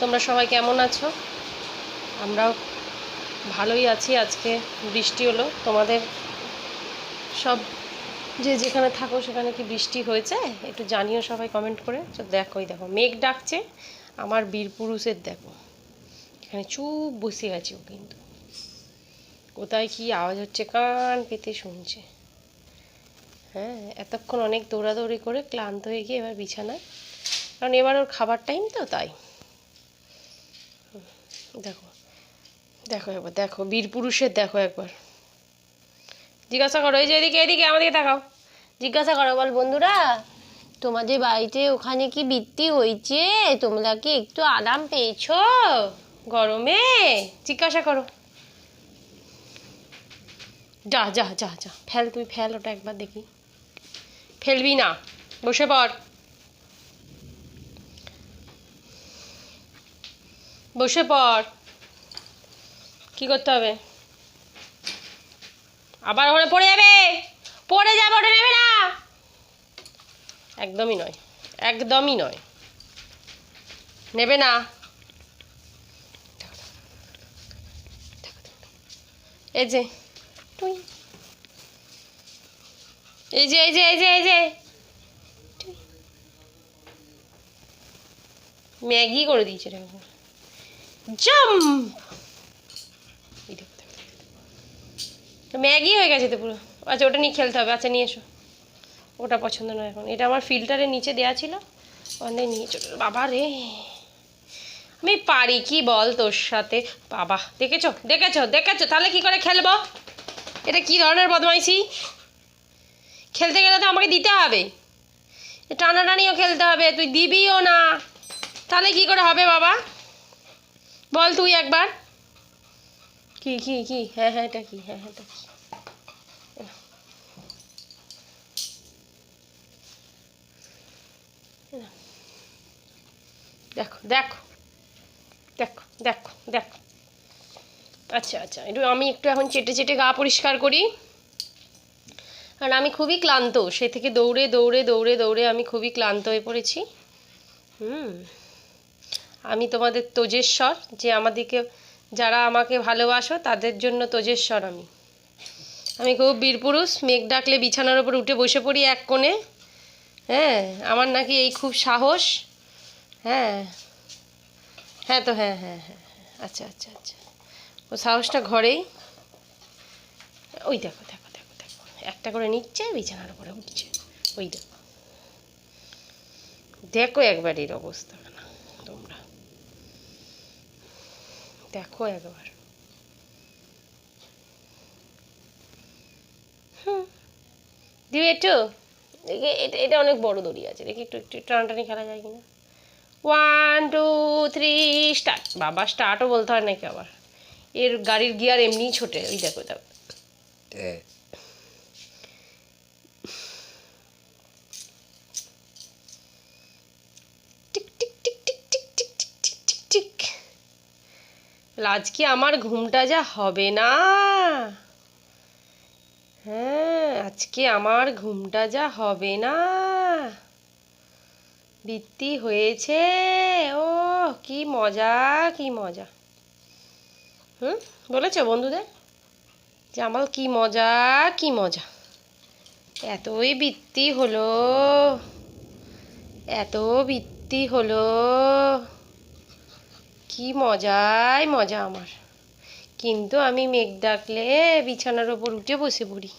তোমরা সবাই কেমন আছো? আমরাও ভালোই আছি। আজকে বৃষ্টি হলো। তোমাদের সব যে যেখানে থাকো সেখানে কি বৃষ্টি হয়েছে একটু জানিও সবাই কমেন্ট করে। তো দেখো মেঘ ডাকছে। আমার বীরপুরুষের দেখো এখানে চুপ বসে আছে। ও কিন্তু কোথায় কি আওয়াজ হচ্ছে কান পেতে শুনছে। হ্যাঁ, এতক্ষণ অনেক দৌড়াদৌড়ি করে ক্লান্ত হয়ে গিয়ে এবার বিছানায়, কারণ এবার ওর খাবার টাইম তো তাই। দেখো দেখো একবার দেখো বীরপুরুষের দেখো একবার। জিজ্ঞাসা করো, এই যে এদিকে এদিকে আমাদেরকে দেখাও। জিজ্ঞাসা করো, বল বন্ধুরা তোমাদের বাড়িতে ওখানে কি বৃষ্টি হয়েছে? তোমরা কি একটু আরাম পেয়েছো গরমে? জিজ্ঞাসা করো। যা যা যা যা ফেল, তুই ফেল ওটা একবার দেখি। ফেলবি না, বসে পড়, বসে পড়। কি করতে হবে? আবার ওখানে পড়ে যাবে, পড়ে যাবে, ওটা নেবে না। একদমই নয়, একদমই নয়, নেবে না। এই যে তুই, এই যে এই যে এই যে এই যে ম্যাগি করে দিয়েছে রে। জাম্প, ম্যাগি হয়ে গেছে তো পুরো। আচ্ছা ওটা নিয়ে খেলতে হবে। আচ্ছা নিয়ে এসো। ওটা পছন্দ নয় এখন, এটা আমার ফিল্টারের নিচে দেওয়া ছিল, অনেক নিয়ে চলো। বাবা রে, আমি পারি কি বল তোর সাথে? বাবা, দেখেছো দেখেছো দেখেছো, তাহলে কি করে খেলবো? এটা কি ধরনের বদমাইশি? খেলতে গেলে তো আমাকে দিতে হবে, টানাটানিও খেলতে হবে, তুই দিবিও না, তাহলে কি করে হবে বাবা? বল তুই একবার। কি কি কি? হ্যাঁ হ্যাঁ, এটা কি? হ্যাঁ হ্যাঁ, এটা কি? দেখো দেখো দেখো দেখো দেখো। আচ্ছা আচ্ছা, আমি একটু এখন চেটে চেটে গা পরিষ্কার করি, কারণ আমি খুবই ক্লান্ত। সে থেকে দৌড়ে দৌড়ে দৌড়ে দৌড়ে আমি খুবই ক্লান্ত হয়ে পড়েছি। আমি তোমাদের তোজেশ্বর, যে আমাদেরকে যারা আমাকে ভালোবাসো তাদের জন্য তোজেশ্বর আমি। আমি খুব বীরপুরুষ। মেঘ ডাকলে বিছানার ওপর উঠে বসে পড়ি এক কোণে। হ্যাঁ, আমার নাকি এই খুব সাহস। হ্যাঁ হ্যাঁ, তো হ্যাঁ হ্যাঁ হ্যাঁ, আচ্ছা আচ্ছা আচ্ছা, ও সাহসটা ঘরেই। ওই দেখো দেখো দেখো দেখো, একটা করে নিচ্ছে বিছানার উপরে উঠছে। ওই দেখো দেখো একবার এর অবস্থা না তোমরা, দেখো একবার। দিবি একটু? দেখি এটা, এটা অনেক বড় দড়ি আছে, দেখি একটু একটু টানাটানি খেলা যায় কিনা। 1 2 3 স্টার্ট। বাবা, স্টার্টও বলতে হয় নাকি আবার? এর গাড়ির গিয়ার এমনিই ছোটে। ওই দেখো দেখো, tick tick tick tick tick tick tick tick tick tick. আজকে আমার ঘুমটা যা হবে না। হ্যাঁ, আজকে আমার ঘুমটা যা হবে না। বৃষ্টি হয়েছে, ও কি মজা, কি মজা। বলেছো বন্ধুদের যে আমার কি মজা, কি মজা। এতই বৃষ্টি হলো, এত বৃষ্টি হলো, কি মজাই মজা আমার। কিন্তু আমি মেঘ ডাকলে বিছানার ওপর উঠে বসে পড়ি,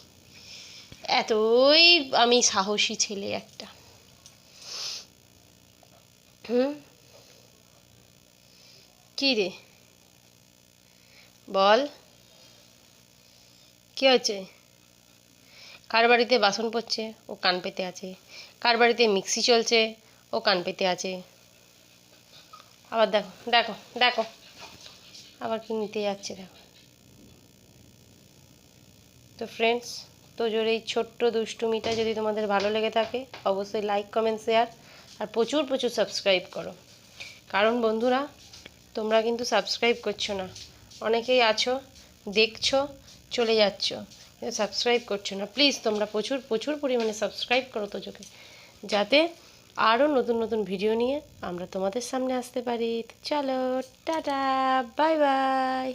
এতই আমি সাহসী ছেলে একটা। কি রে, বল কি হয়েছে? কার বাড়িতে বাসন পড়ছে, ও কান পেতে আছে। কার বাড়িতে মিক্সি চলছে, ও কান পেতে আছে। আবার দেখো দেখো দেখো, আবার কি নিতে যাচ্ছে দেখো। তো ফ্রেন্ডস, তোজোর এই ছোট্ট দুষ্টুমিটা যদি তোমাদের ভালো লেগে থাকে অবশ্যই লাইক কমেন্ট শেয়ার আর প্রচুর প্রচুর সাবস্ক্রাইব করো। কারণ বন্ধুরা, তোমরা কিন্তু সাবস্ক্রাইব করছো না। অনেকেই আছো দেখছো চলে যাচ্ছ, কিন্তু সাবস্ক্রাইব করছো না। প্লিজ তোমরা প্রচুর প্রচুর পরিমাণে সাবস্ক্রাইব করো তোজোকে, যাতে আরও নতুন নতুন ভিডিও নিয়ে আমরা তোমাদের সামনে আসতে পারি। চলো, টাটা, বাই বাই।